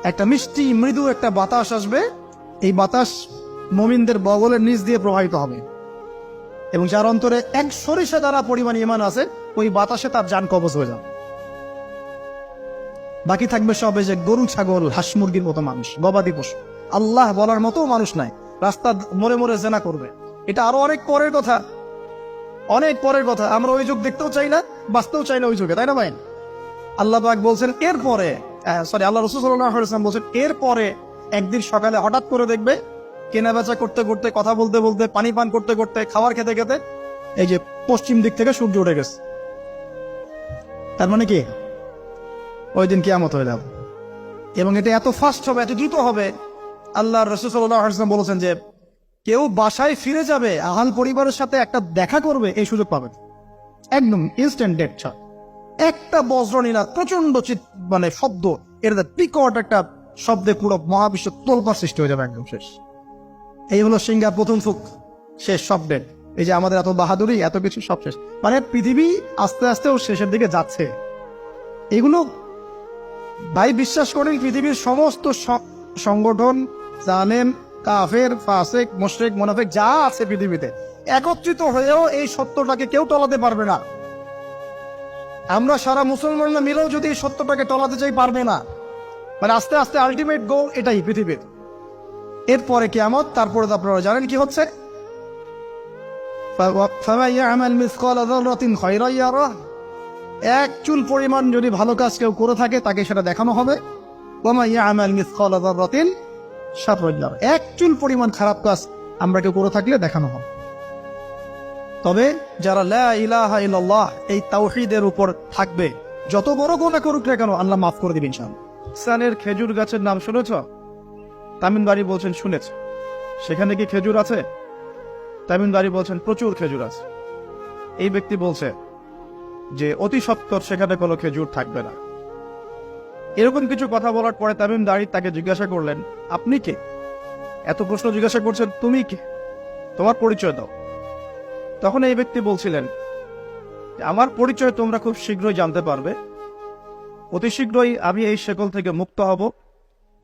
একটা মিষ্টি মৃদু একটা বাতাস আসবে, এই বাতাস মুমিনদের বগলের নিচ দিয়ে প্রবাহিত হবে, এবং যার অন্তরে এক সরিষা দ্বারা পরিমাণ ঈমান আছে, ওই বাতাসে তার জান কবজ হয়ে যাবে। বাকি থাকবে সবে যে গরু, ছাগল, হাঁস মুরগির মতো মানুষ, গবাদি পশু। আল্লাহ বলার মতো মানুষ নাই, রাস্তা মোড়ে মোড়ে জেনা করবে। এটা আরো অনেক পরের কথা, অনেক পরের কথা। আমরা ওই যুগ দেখতেও চাই না, বাঁচতেও চাই না ওই যুগে, তাই না ভাই? আল্লাহ পাক বলছেন এরপরে, আল্লাহ রাসূল সাল্লাল্লাহু আলাইহি ওয়াসাল্লাম বলছেন এরপরে একদিন সকালে হঠাৎ করে দেখবে কেনা বেচা করতে করতে, কথা বলতে বলতে, পানি পান করতে করতে, খাবার খেতে খেতে এই যে পশ্চিম দিক থেকে সূর্য উঠে গেছে। তার মানে কি ওই দিন কিয়ামত হয়ে যাবে, এবং এটা এত ফাস্ট হবে, এত দ্রুত হবে। আল্লাহ রাসূল সাল্লাল্লাহু আলাইহি ওয়াসাল্লাম বলেছেন যে কেউ বাসায় ফিরে যাবে, আহাল পরিবারের সাথে একটা দেখা করবে, এই সুযোগ পাবে একদম ইনস্ট্যান্ট ডেট ছাড়। একটা বজ্রনীলা প্রচন্ড মানে শব্দ, এর বিকট একটা শব্দে পুরো মহাবিশ্ব তোলপাড় সৃষ্টি হয়ে যাবে, একদম শেষ। এই হলো সিঙ্গার প্রথম ফুক, শেষ, সব ডেট। এই যে আমাদের এত বাহাদুরি, এত কিছু সব শেষ, মানে পৃথিবী আস্তে আস্তে ও শেষের দিকে যাচ্ছে। এগুলো ভাই বিশ্বাস করেন, পৃথিবীর সমস্ত সংগঠন, জালেম, কাফের, ফাসেক, মুশরিক, মুনাফিক যা আছে পৃথিবীতে, একত্রিত হয়েও এই সত্যটাকে কেউ টলাতে পারবে না। আমরা সারা মুসলমানরা মিলেও যদি এই সত্যটাকে টলাতে চাই, পারবে না। মানে আস্তে আস্তে আলটিমেট গোল এটাই পৃথিবীর। এরপরে কিয়ামত, তারপরে তো আপনারা জানেন কি হচ্ছে। এক চুল পরিমাণ যদি ভালো কাজ কেউ করে থাকে, তাকে সেটা দেখানো হবে। এক চুল পরিমাণ খারাপ কাজ আমরা কেউ করে থাকলে দেখানো হবে। তবে যারা লা ইলাহা ইল্লাল্লাহ এই তাওহীদের উপর থাকবে, যত বড় গুনাহ করুক না কেন, আল্লাহ মাফ করে দিবেন ইনশাআল্লাহ। পাকিস্তানের খেজুর গাছের নাম শুনেছ? তামিমবাড়ি বলছেন শুনেছে। সেখানে কি খেজুর আছে? তামিমবাড়ি বলছেন প্রচুর খেজুর আছে। এই ব্যক্তি বলছে যে অতি সত্বর সেখানে কোনো খেজুর থাকবে না। এরকম কিছু কথা বলার পরে তামিমবাড়ি তাকে জিজ্ঞাসা করলেন, আপনি কে? এত প্রশ্ন জিজ্ঞাসা করছেন, তুমি কে, তোমার পরিচয় দাও। তখন এই ব্যক্তি বলছিলেন, আমার পরিচয় তোমরা খুব শীঘ্রই জানতে পারবে। অতি শীঘ্রই আমি এই শেকল থেকে মুক্ত হব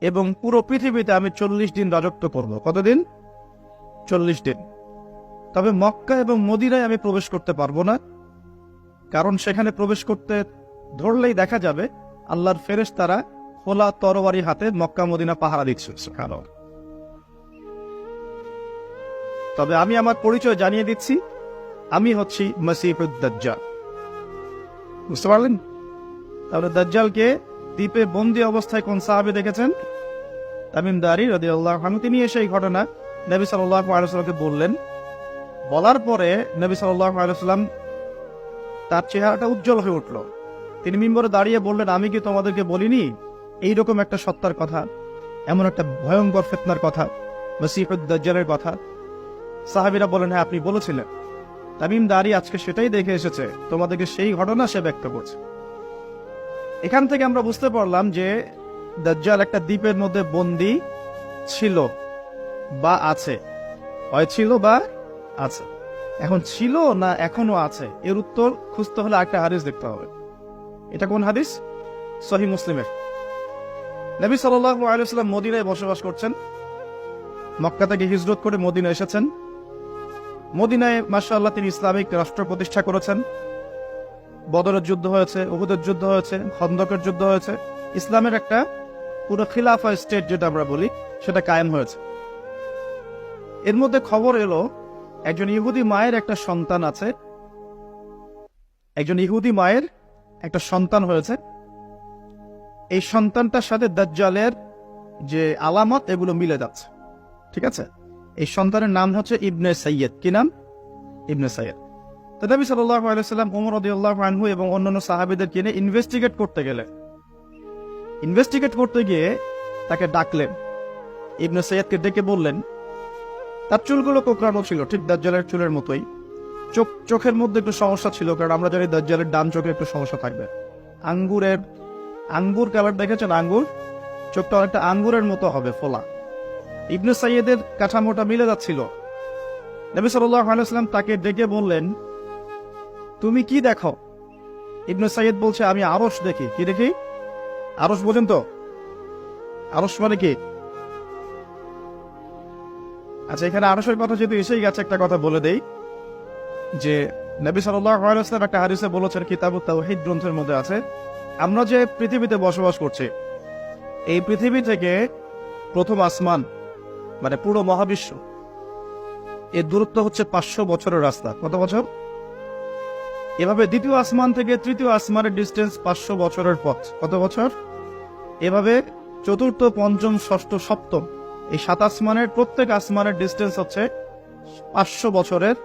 এবং পুরো পৃথিবীতে আমি 40 দিন রাজত্ব করব। কতদিন? 40 দিন। তবে মক্কা এবং মদিনায় আমি প্রবেশ করতে পারবো না, কারণ সেখানে প্রবেশ করতে ধরলেই দেখা যাবে আল্লাহর ফেরেশতারা খোলা তরবারি হাতে মক্কা মদিনা পাহারা দিচ্ছে। তবে আমি আমার পরিচয় জানিয়ে দিচ্ছি, আমি হচ্ছি মসীহুদ দাজ্জাল। বুঝতে পারলেন? তাহলে দাজ্জালকে দ্বীপে বন্দী অবস্থায় কোন সাহাবী দেখেছেন? তামিমদারি রাদিয়াল্লাহু আনহু। তিনি এসে এই ঘটনা নবী সাল্লাল্লাহু আলাইহি ওয়াসাল্লামকে বললেন। বলার পরে নবী সাল্লাল্লাহু আলাইহি ওয়াসাল্লাম তার চেহারাটা উজ্জ্বল হয়ে উঠল। তিনি মিম্বরে দাঁড়িয়ে বললেন, আমি কি তোমাদেরকে বলিনি এইরকম একটা সত্তার কথা, এমন একটা ভয়ঙ্কর ফিতনার কথা, মসীহুদ দাজ্জালের কথা? সাহাবীরা বলেন, হ্যাঁ আপনি বলেছিলেন। তামিমদারি আজকে সেটাই দেখে এসেছে, তোমাদেরকে সেই ঘটনা সে ব্যক্ত করছে। এখান থেকে আমরা বুঝতে পারলাম যে দাজ্জাল একটা দ্বীপের মধ্যে বন্দী ছিল বা আছে, হয় ছিল বা আছে। এখন ছিল না এখনো আছে, এর উত্তর খুঁজতে হলে একটা হাদিস দেখতে হবে। এটা কোন হাদিস? সহিহ মুসলিমের। নবী সাল্লাল্লাহু আলাইহি ওয়াসাল্লাম মদিনায় বসবাস করছেন, মক্কা থেকে হিজরত করে মদিনা এসেছেন। মদিনায় মাশাআল্লাহ তিনি ইসলামিক রাষ্ট্র প্রতিষ্ঠা করেছেন। বদরের যুদ্ধ হয়েছে, উহুদের যুদ্ধ হয়েছে, খন্দকের যুদ্ধ হয়েছে। ইসলামের একটা পুরো খিলাফা স্টেট যেটা আমরা বলি, সেটা কায়েম হয়েছে। এর মধ্যে খবর এলো একজন ইহুদি মায়ের একটা সন্তান আছে, একজন ইহুদি মায়ের একটা সন্তান হয়েছে। এই সন্তানটার সাথে দাজ্জালের যে আলামত এগুলো মিলে যাচ্ছে। ঠিক আছে? এই সন্তানের নাম হচ্ছে ইবনে সাইয়্যিদ। কি নাম? ইবনে সাইয়্যিদ। তো নবী সাল্লাল্লাহু আলাইহি ওয়াসাল্লাম ওমর রাদিয়াল্লাহু আনহু এবং অন্যান্য সাহাবীদেরকে নিয়ে ইনভেস্টিগেট করতে গেলেন। ইনভেস্টিগেট করতে গিয়ে তাকে ডাকলেন। ইবনে সাইয়্যিদকে ডেকে বললেন, তার চুলগুলো কোঁকড়ানো ছিল ঠিক দাজ্জালের চুলের মতোই। চোখের মধ্যে একটু সমস্যা ছিল, কারণ আমরা জানি দাজ্জালের ডান চোখে একটু সমস্যা থাকবে। আঙ্গুর কালার দেখেছেন? আঙ্গুর, চোখটা অনেকটা আঙ্গুরের মতো হবে, ফোলা। ইবনে সাইয়্যিদের কাঠামোটা মিলে যাচ্ছিল। নবী সাল্লাল্লাহু আলাইহি ওয়াসাল্লাম তাকে ডেকে বললেন, তুমি কি দেখো? ইবনে সাইয়্যিদ বলছে, আমি আরশ দেখি। কি দেখি? আরশ বোঝেন তো? আরশ মানে কি? আচ্ছা, এখানে আরশের কথা যেহেতু এসেই গেছে, একটা কথা বলে দেই যে নবী সাল্লাল্লাহু আলাইহি ওয়াসাল্লাম একটা হাদিসে বলেছেন, কিতাবুত তাওহীদ গ্রন্থের মধ্যে আছে, আমরা যে পৃথিবীতে বসবাস করছি, এই পৃথিবী থেকে প্রথম আসমান মানে পুরো মহাবিশ্ব, এর দূরত্ব হচ্ছে 500 বছরের রাস্তা। কত বছর? এভাবে দ্বিতীয় আসমান থেকে তৃতীয় আসমানের ডিস্টেন্স 500 বছরের পথ। কত বছর? এভাবে চতুর্থ, পঞ্চম, ষষ্ঠ, সপ্তম, এই 7 আসমানের প্রত্যেক আসমানের ডিস্টেন্স হচ্ছে 500 বছরের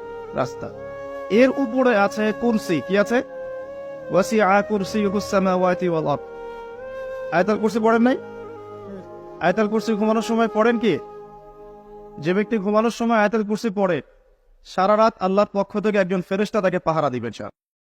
রাস্তা। এর উপরে আছে কুরসি। কি আছে? ওয়াসিআ কুরসিয়ুহুস সামাওয়াতি ওয়াল আরদ। আয়াতুল কুরসি পড়েন নাই? আয়াতুল কুরসি ঘুমানোর সময় পড়েন কি? যে ব্যক্তি ঘুমানোর সময় আয়াতুল কুরসি পড়ে, সারা রাত আল্লাহর পক্ষ থেকে একজন ফেরেশতা তাকে পাহারা দিবে।